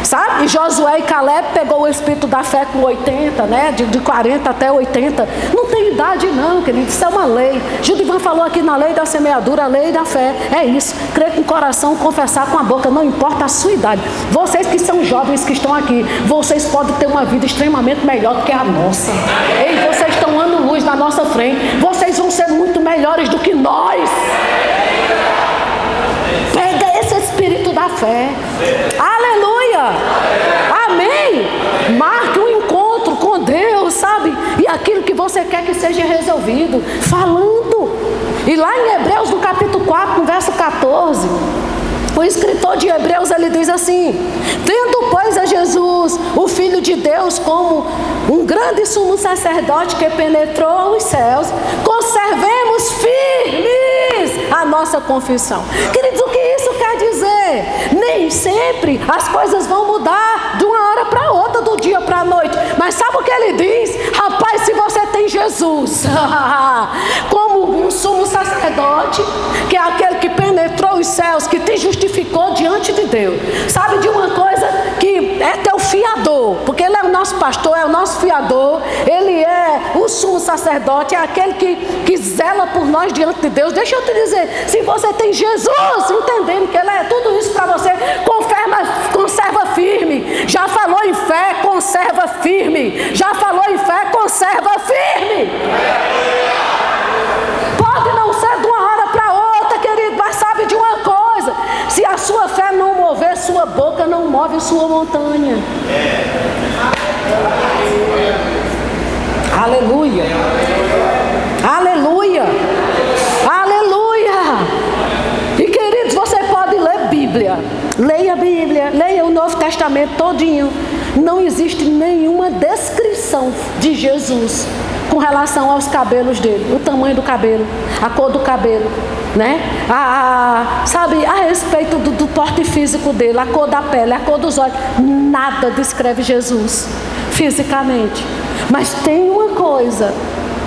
Sabe? E Josué e Caleb pegou o espírito da fé com 80, né? De 40 até 80. Não tem idade não, querido. Isso é uma lei. Judivan falou aqui na lei da semeadura, a lei da fé. É isso. Crer com o coração, confessar com a boca. Não importa a sua idade. Vocês que são jovens que estão aqui, vocês podem ter uma vida extremamente melhor do que a nossa. Ei, vocês estão ano-luz na nossa frente. Vocês vão ser muito melhores do que nós. Pega esse espírito da da fé. Aleluia! Amém! Marque um encontro com Deus, sabe? E aquilo que você quer que seja resolvido, falando. E lá em Hebreus, no capítulo 4, no verso 14, o escritor de Hebreus, ele diz assim: tendo, pois, a Jesus, o Filho de Deus, como um grande sumo sacerdote que penetrou os céus, conservemos firmes a nossa confissão. Queridos, o que isso quer dizer? Nem sempre as coisas vão mudar de uma hora para outra, do dia para a noite. Mas sabe o que ele diz? Rapaz, se você tem Jesus como um sumo sacerdote, que é aquele que penetrou os céus, que te justificou diante de Deus, sabe de uma coisa? Que é teu fiador, porque ele é o nosso pastor, é o nosso fiador, ele é o sumo sacerdote, é aquele que zela por nós diante de Deus. Deixa eu te dizer, se você tem Jesus, entendendo que ele é tudo isso para você, conserva firme. Já falou em fé, conserva firme. Já falou em fé, conserva firme. Pode não ser de uma hora para outra, querido, mas sabe de uma coisa: se a sua fé não mover, sua boca não move sua montanha. Aleluia. Aleluia. Aleluia. E queridos, você pode ler Bíblia. Leia a Bíblia, leia o Novo Testamento todinho. Não existe nenhuma descrição de Jesus com relação aos cabelos dele, o tamanho do cabelo, a cor do cabelo, né? Sabe, a respeito do porte físico dele, a cor da pele, a cor dos olhos. Nada descreve Jesus fisicamente. Mas tem uma coisa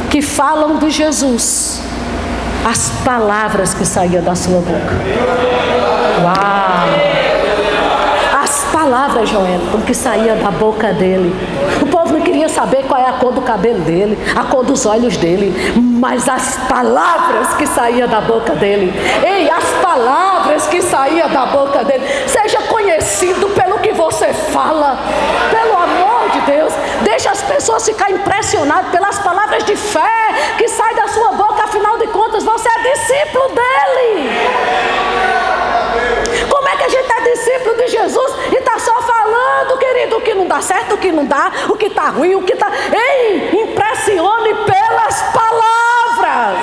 que falam de Jesus: as palavras que saíam da sua boca. Uau! As palavras, Joel, que saía da boca dele. O povo não queria saber qual é a cor do cabelo dele, a cor dos olhos dele, mas as palavras que saíam da boca dele. Ei, as palavras que saíam da boca dele. Seja conhecido pelo que você fala, pelo amor de Deus. Deixa as pessoas ficarem impressionadas pelas palavras de fé que saem da sua boca. Afinal de contas, você é discípulo dele. Como é que a gente é discípulo de Jesus e está só falando, querido, o que não dá certo, o que não dá, o que está ruim, o que está... Ei, impressione pelas palavras.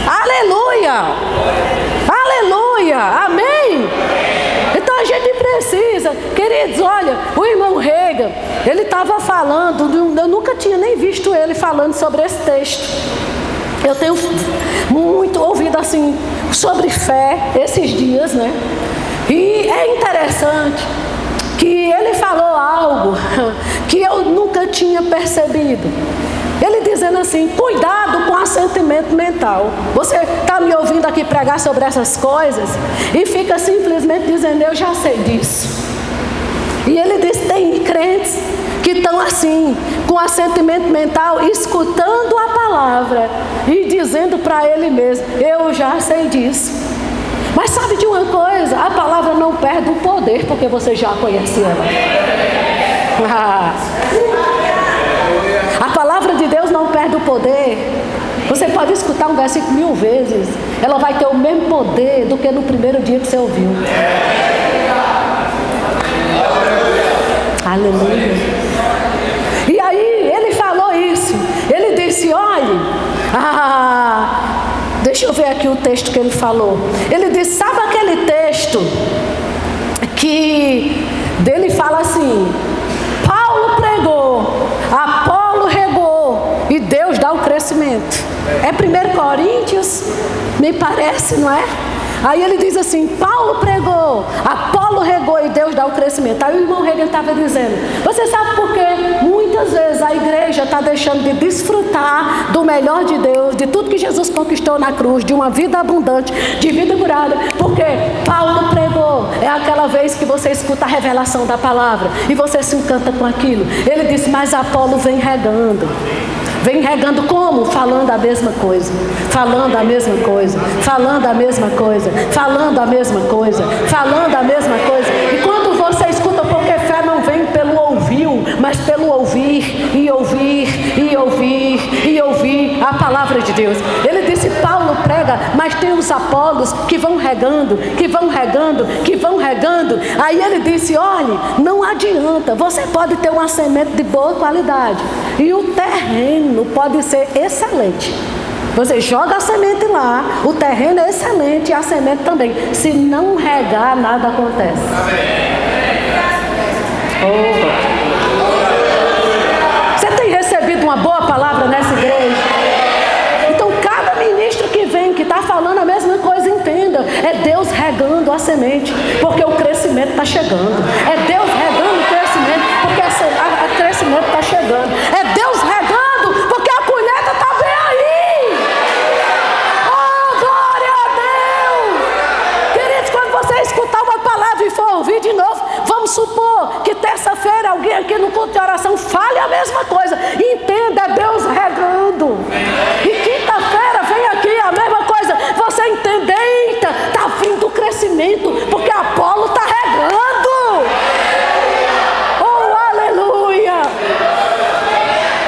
Aleluia. Aleluia. Amém. Então a gente precisa, queridos, olha, o irmão Reagan, ele estava falando, eu nunca tinha nem visto ele falando sobre esse texto. Eu tenho muito ouvido assim sobre fé esses dias, né? E é interessante que ele falou algo que eu nunca tinha percebido. Ele dizendo assim: cuidado com assentimento mental. Você está me ouvindo aqui pregar sobre essas coisas e fica simplesmente dizendo: eu já sei disso. E ele diz: tem crentes que estão assim, com assentimento mental, escutando a palavra e dizendo para ele mesmo: eu já sei disso. Mas sabe de uma coisa? A palavra não perde o poder porque você já conhece ela. A palavra de Deus não perde o poder. Você pode escutar um versículo 1000 vezes, ela vai ter o mesmo poder do que no primeiro dia que você ouviu. Aleluia. E aí ele falou isso. Ele disse: olhe, deixa eu ver aqui o texto que ele falou. Ele disse: sabe aquele texto que dele fala assim: Paulo pregou, Apolo regou e Deus dá o crescimento. É 1 Coríntios, me parece, não é? Aí ele diz assim: Paulo pregou, Apolo regou e Deus dá o crescimento. Aí o irmão Reagan estava dizendo: você sabe por quê? Muitas vezes a igreja está deixando de desfrutar do melhor de Deus, de tudo que Jesus conquistou na cruz, de uma vida abundante, de vida curada. Porque Paulo pregou. É aquela vez que você escuta a revelação da palavra e você se encanta com aquilo. Ele disse: mas Apolo vem regando. Vem regando como? Falando a mesma coisa, falando a mesma coisa, falando a mesma coisa, falando a mesma coisa, falando a mesma coisa. E quando você escuta, porque fé não vem pelo ouvir, mas pelo ouvir e ouvir e ouvir e ouvir a palavra de Deus. Ele disse: Paulo prega, mas mas tem os Apolos que vão regando, que vão regando, que vão regando. Aí ele disse: olhe, não adianta, você pode ter uma semente de boa qualidade e o terreno pode ser excelente. Você joga a semente lá, o terreno é excelente e a semente também. Se não regar, nada acontece. Você tem recebido uma boa palavra nessa igreja? Então cada ministro que vem, que está falando a mesma coisa, entenda: é Deus regando a semente, porque o crescimento está chegando. É Deus regando o crescimento, porque o crescimento está chegando. É Deus regando, porque a colheita está bem aí. Oh, glória a Deus! Queridos, quando você escutar uma palavra e for ouvir de novo, vamos supor que terça-feira alguém aqui no culto de oração fale a mesma coisa. Entenda, é Deus regando. E quinta-feira vem aqui a mesma coisa. Você entende? Eita, está vindo o crescimento, porque Apolo está regando. Oh, aleluia!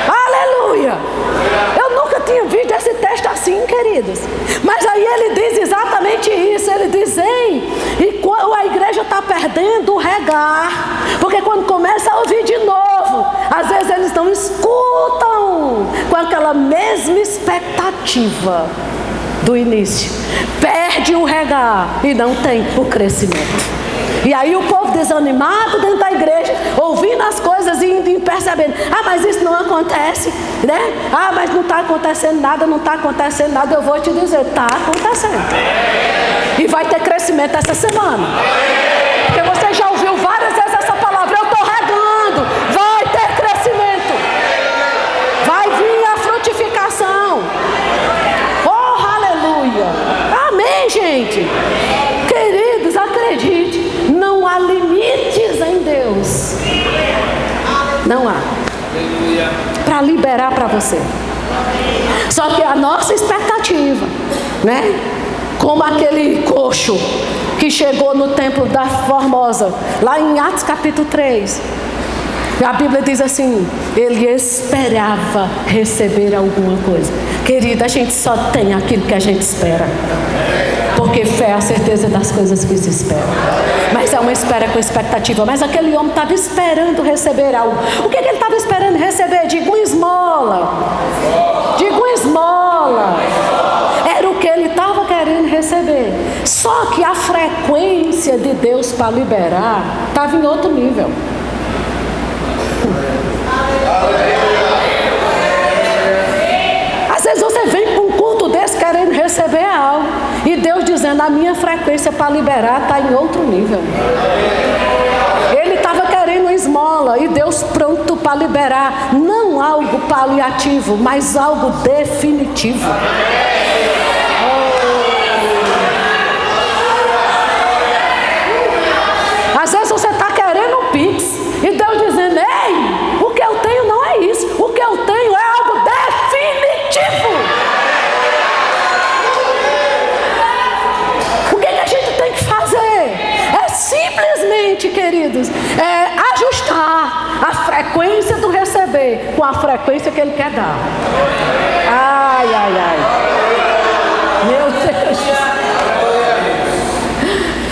Aleluia! Eu nunca tinha visto esse texto assim, queridos. Mas aí ele diz exatamente isso. Ele diz: ei, e quando a igreja está perdendo o regar, porque quando começa a ouvir de novo, às vezes eles não escutam com aquela mesma expectativa do início. Perde o regar e não tem o crescimento. E aí o povo desanimado dentro da igreja, ouvindo as coisas e percebendo: ah, mas isso não acontece, né? Ah, mas não está acontecendo nada, não está acontecendo nada. Eu vou te dizer, está acontecendo. E vai ter crescimento essa semana. Porque você já ouviu várias vezes essa palavra: eu estou regando. Vai ter crescimento. Vai vir a frutificação. Oh, aleluia. Amém, gente. Queridos, acredite, não há limites em Deus. Não há. Para liberar para você. Só que a nossa expectativa, né? Como aquele coxo que chegou no templo da Formosa, lá em Atos capítulo 3. A Bíblia diz assim: ele esperava receber alguma coisa. Querida, a gente só tem aquilo que a gente espera. Porque fé é a certeza das coisas que se esperam. Mas é uma espera com expectativa. Mas aquele homem estava esperando receber algo. O que ele estava esperando receber? Diga uma esmola. Diga uma esmola. Era o que ele estava querendo receber. Só que a frequência de Deus para liberar estava em outro nível. Às vezes você vem para um culto desse querendo receber algo, e Deus dizendo: a minha frequência para liberar está em outro nível. Ele estava querendo uma esmola, e Deus pronto para liberar, não algo paliativo, mas algo definitivo. Às vezes você está querendo um pix, e Deus dizendo: ei, o que eu tenho não é isso, o que eu tenho é algo definitivo. O que a gente tem que fazer? É simplesmente, queridos, ajustar a frequência do receber com a frequência que Ele quer dar. Ai, ai, ai. Meu Deus.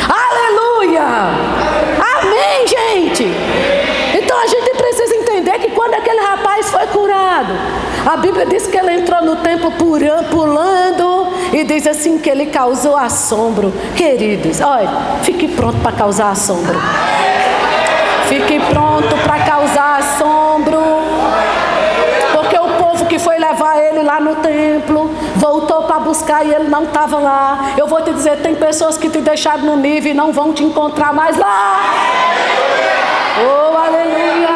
Aleluia. Amém, gente. Então a gente precisa entender que quando aquele rapaz foi curado, a Bíblia diz que ele entrou no templo pulando, e diz assim que ele causou assombro. Queridos, olha, fique pronto para causar assombro. Fique pronto para causar assombro. Porque o povo que foi levar ele lá no templo voltou para buscar e ele não estava lá. Eu vou te dizer, tem pessoas que te deixaram no nível e não vão te encontrar mais lá. Oh, aleluia!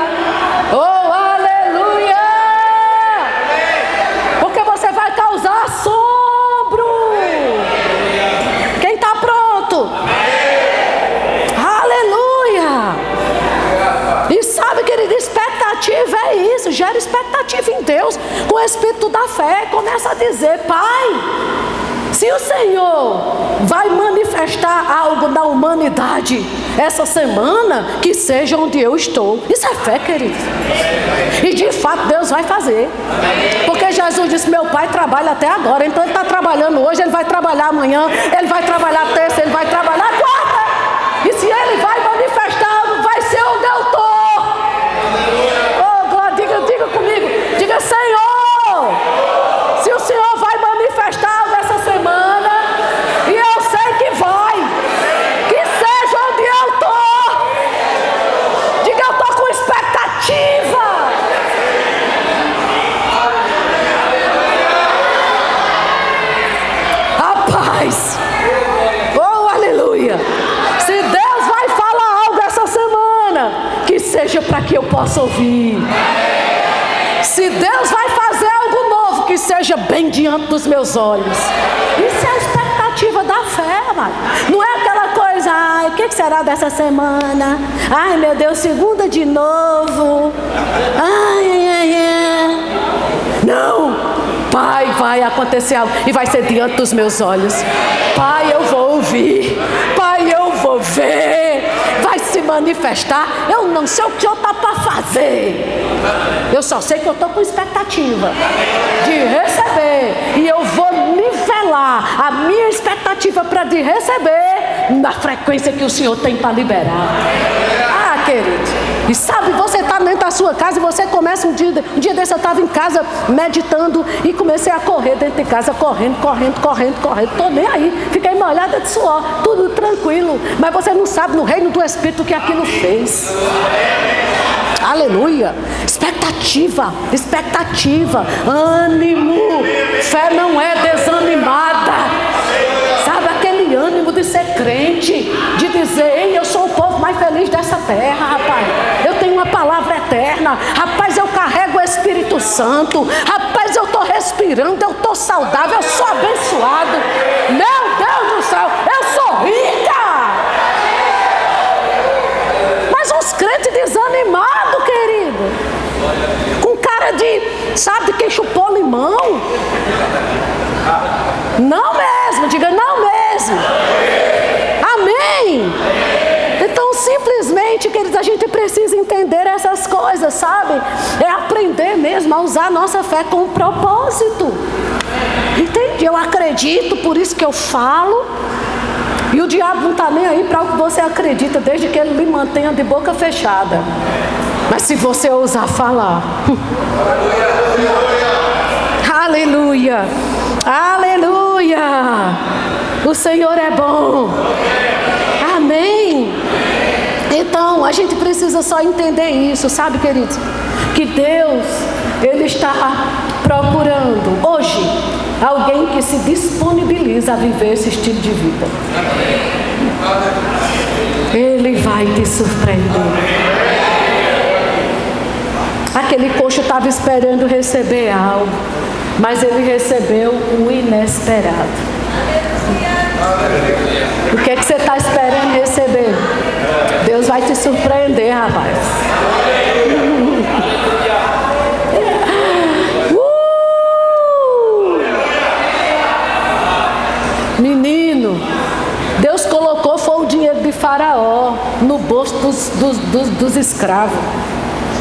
Oh, aleluia! Porque você vai causar assombro. Quem está pronto? Aleluia! E sabe, querido, expectativa é isso. Gera expectativa em Deus. Com o espírito da fé, começa a dizer: Pai, se o Senhor vai manifestar manifestar algo na humanidade essa semana, que seja onde eu estou. Isso é fé, querido. E de fato Deus vai fazer. Porque Jesus disse: meu Pai trabalha até agora. Então Ele está trabalhando hoje, Ele vai trabalhar amanhã, Ele vai trabalhar terça, Ele vai trabalhar quarta. E se Ele vai manifestar algo, vai ser onde eu estou. Oh, glória, diga comigo. Diga: Senhor, se o Senhor vai manifestar algo essa semana, e eu sei que vai, que seja onde eu estou. Diga: eu estou com expectativa. Rapaz, oh aleluia. Se Deus vai falar algo essa semana, que seja para que eu possa ouvir. Se Deus vai fazer algo novo, que seja bem diante dos meus olhos. Isso é a expectativa da fé, mano. Não é aquela coisa: ai, o que será dessa semana? Ai, meu Deus, segunda de novo. Ai. Não. Pai, vai acontecer algo e vai ser diante dos meus olhos. Pai, eu vou ouvir. Pai, eu vou ver. Vai se manifestar. Eu não sei o que eu estou para fazer. Eu só sei que eu estou com expectativa de receber. E eu vou nivelar a minha expectativa para de receber na frequência que o Senhor tem para liberar. Ah, querido. E sabe, você está dentro da sua casa e você começa um dia desse eu estava em casa meditando e comecei a correr dentro de casa, correndo. Estou nem aí, fiquei molhada de suor, tudo tranquilo. Mas você não sabe no reino do Espírito o que aquilo fez. Aleluia. Expectativa, ânimo. Fé não é desanimada. Sabe aquele ânimo de ser crente, de dizer: ei, eu sou o povo mais feliz dessa terra, rapaz. Eu tenho uma palavra eterna. Rapaz, eu carrego o Espírito Santo. Rapaz, eu estou respirando, eu estou saudável, eu sou abençoado. Meu Deus do céu, eu sou rica. Mas uns crentes desanimados, querido. Com cara de, sabe, quem chupou limão. Não mesmo, diga não mesmo. Amém. Então simplesmente, queridos, a gente precisa entender essas coisas, sabe? É aprender mesmo a usar a nossa fé com um propósito. Entende? Eu acredito, por isso que eu falo. E o diabo não está nem aí para o que você acredita, desde que ele lhe mantenha de boca fechada. Mas se você ousar falar, aleluia, aleluia, o Senhor é bom, amém. Então a gente precisa só entender isso, sabe, queridos? Que Deus, Ele está procurando hoje alguém que se disponibiliza a viver esse estilo de vida. Ele vai te surpreender. Aquele coxo estava esperando receber algo, mas ele recebeu o inesperado. O que é que você está esperando receber? Deus vai te surpreender, rapaz. Menino, Deus colocou foi o dinheiro de Faraó no bolso dos escravos.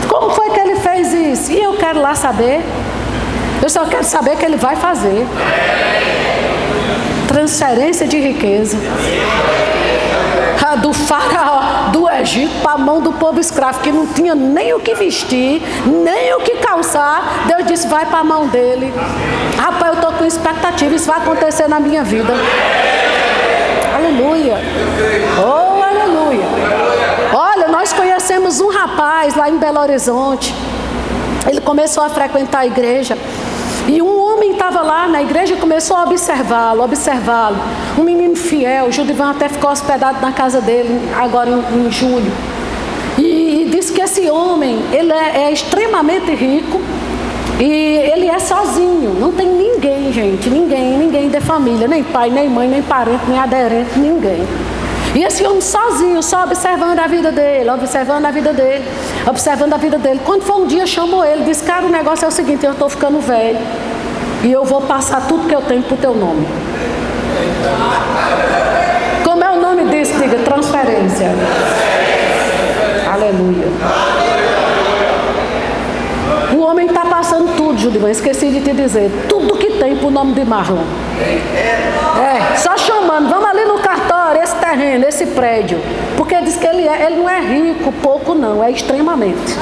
Como foi que ele fez isso? E eu quero lá saber. Eu só quero saber que ele vai fazer. Transferência de riqueza. Do Faraó, do Egito, para a mão do povo escravo, que não tinha nem o que vestir, nem o que calçar. Deus disse: vai para a mão dele. Rapaz, eu estou com expectativa, isso vai acontecer na minha vida. Aleluia. Oh, aleluia. Olha, nós conhecemos um rapaz lá em Belo Horizonte. Ele começou a frequentar a igreja. E um homem estava lá na igreja e começou a observá-lo. Um menino fiel. O Judivan até ficou hospedado na casa dele agora em julho. E disse que esse homem, ele é extremamente rico. E ele é sozinho. Não tem ninguém, gente. Ninguém de família. Nem pai, nem mãe, nem parente, nem aderente. Ninguém. E esse homem sozinho, só observando a vida dele. Quando foi um dia, chamou ele, disse: cara, o negócio é o seguinte, eu estou ficando velho e eu vou passar tudo que eu tenho para o teu nome. diga transferência. Aleluia. O homem está passando tudo, Judivan. Esqueci de te dizer. Tudo que tem pro nome de Marlon. Só chamando. Vamos ali no cartório, esse terreno, esse prédio. Porque diz que ele não é rico, pouco não. É extremamente.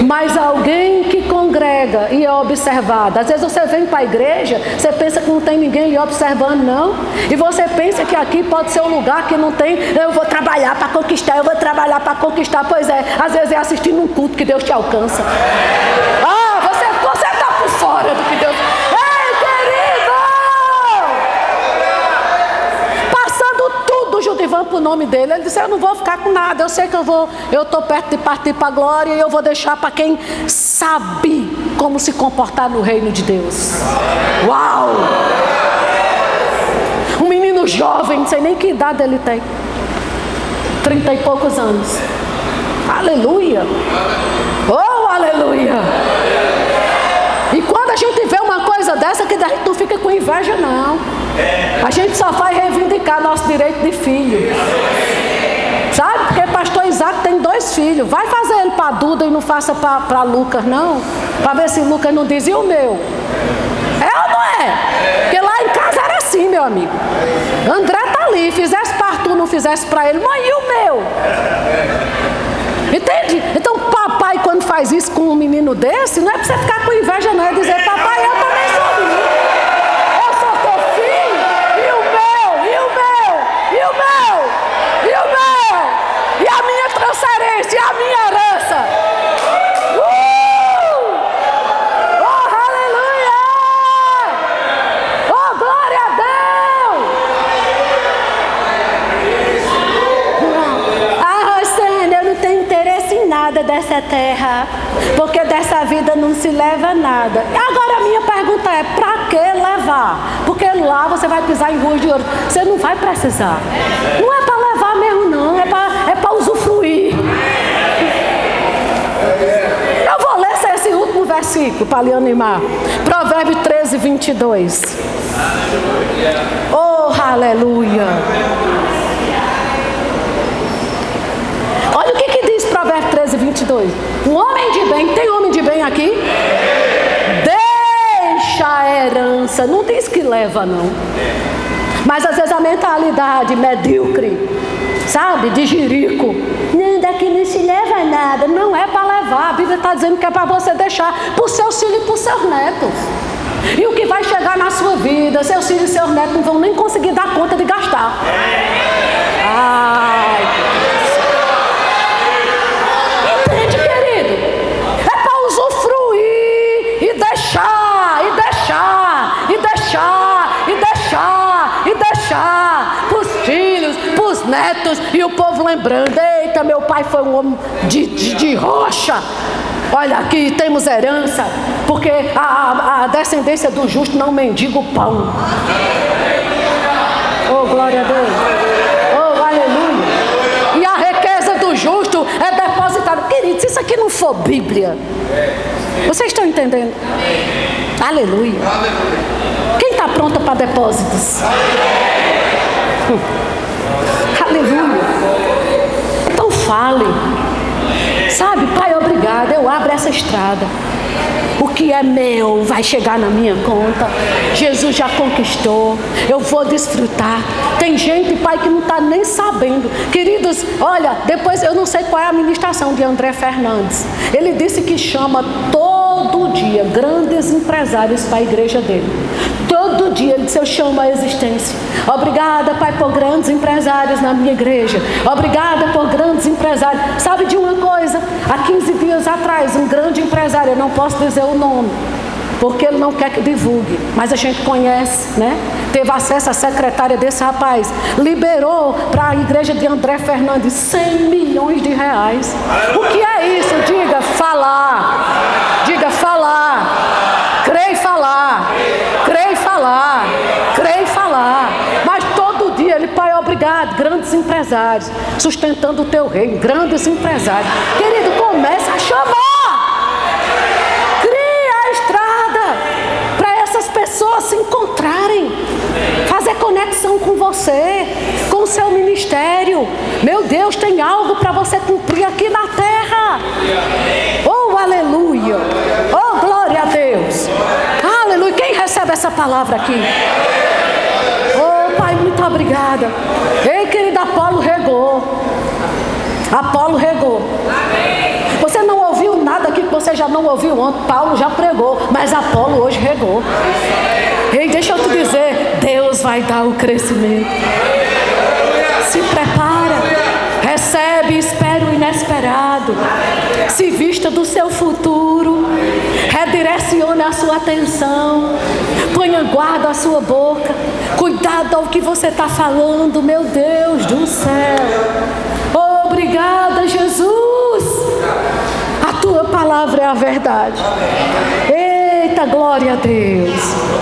Mas alguém que congrega e é observado. Às vezes você vem para a igreja, você pensa que não tem ninguém lhe observando, não. E você pensa que aqui pode ser um lugar que não tem. Eu vou trabalhar para conquistar, eu vou trabalhar para conquistar. Pois é, às vezes é assistindo um culto que Deus te alcança. Você está por fora do que Deus... Ei, querido! Passando tudo, Judivan, para o nome dele. Ele disse, eu não vou ficar com nada. Eu sei que eu estou perto de partir para a glória e eu vou deixar para quem sabe como se comportar no reino de Deus. Uau! Um menino jovem, não sei nem que idade ele tem. 30 e poucos anos. Aleluia! Oh, aleluia! E quando a gente vê uma coisa dessa, que a gente não fica com inveja, não. A gente só vai reivindicar nosso direito de filho. Sabe? Porque pastor Isaac tem 2 filhos. Vai fazer ele para Duda e não faça para Lucas, não. Para ver se Lucas não diz, e o meu? É ou não é? Porque lá em casa era assim, meu amigo. André tá ali, fizesse para Arthur, não fizesse para ele. Mãe, e o meu? Entende? Então papai, quando faz isso com um menino desse, não é para você ficar com inveja, não. É dizer, papai, eu também sou menino. Eu sou teu filho. E o meu? E o meu? E o meu? E o meu? E a minha transferência? E a minha herança? Oh, aleluia! Oh, glória a Deus! Ah, Rosane, eu não tenho interesse em nada dessa terra, porque dessa vida não se leva nada. Agora a minha pergunta é, para que levar? Porque lá você vai pisar em ruas de ouro. Você não vai precisar. Não é para levar mesmo, não. É para usufruir. Eu vou ler esse último versículo para lhe animar. Provérbios 13, 22. Oh, aleluia. Olha o que diz Provérbios 13, 22. Um homem de bem, tem homem de bem aqui? Deixa a herança. Não diz que leva, não. Mas às vezes a mentalidade medíocre, sabe, de jirico, não, daqui não se leva nada. Não é para levar. A Bíblia está dizendo que é para você deixar para os seus filhos e para os seus netos. E o que vai chegar na sua vida, seus filhos e seus netos não vão nem conseguir dar conta de gastar. Ai, entende, querido? É para usufruir e deixar, e deixar, e deixar, e deixar, e deixar para os filhos, para os netos, e o povo lembrando, eita, meu pai foi um homem de rocha. Olha, aqui temos herança, porque a descendência do justo não mendiga o pão. Oh, glória a Deus. Oh, aleluia. E a riqueza do justo é depositada. Queridos, se isso aqui não for Bíblia, vocês estão entendendo? Aleluia. Quem está pronto para depósitos? Aleluia. Então fale. Sabe, Pai, obrigado, eu abro essa estrada. O que é meu vai chegar na minha conta. Jesus já conquistou. Eu vou desfrutar. Tem gente, Pai, que não está nem sabendo. Queridos, olha, depois eu não sei qual é a ministração de André Fernandes. Ele disse que chama todo dia grandes empresários para a igreja dele. Todo dia ele disse, eu chamo a existência. Obrigada, Pai, por grandes empresários na minha igreja. Obrigada por grandes empresários. Sabe de uma coisa? Há 15 dias atrás, um grande empresário, eu não posso dizer o nome, porque ele não quer que divulgue, mas a gente conhece, né? Teve acesso à secretária desse rapaz, liberou para a igreja de André Fernandes 100 milhões de reais. O que é isso? Diga, falar. Diga, falar. Creio falar. Creio falar. Creio falar. Mas todo dia ele, Pai, obrigado, grandes empresários, sustentando o teu reino, grandes empresários. Querido, começa a chamar. Cria a estrada para essas pessoas se encontrarem. Fazer conexão com você, com o seu ministério. Meu Deus, tem algo para você cumprir aqui na terra. Oh, aleluia. Oh, glória a Deus. Aleluia. Quem recebe essa palavra aqui? Oh, Pai, muito obrigada. Ei, querida, Apolo regou. Apolo regou. Você não ouviu nada aqui que você já não ouviu ontem. Paulo já pregou, mas Apolo hoje regou. Ei, deixa eu te dizer, Deus vai dar o crescimento. Se prepara, recebe, espera o inesperado. Se vista do seu futuro, redirecione a sua atenção, ponha guarda a sua boca, cuidado ao que você está falando, meu Deus do céu. Obrigada, Jesus. A tua palavra é a verdade. Eita, glória a Deus.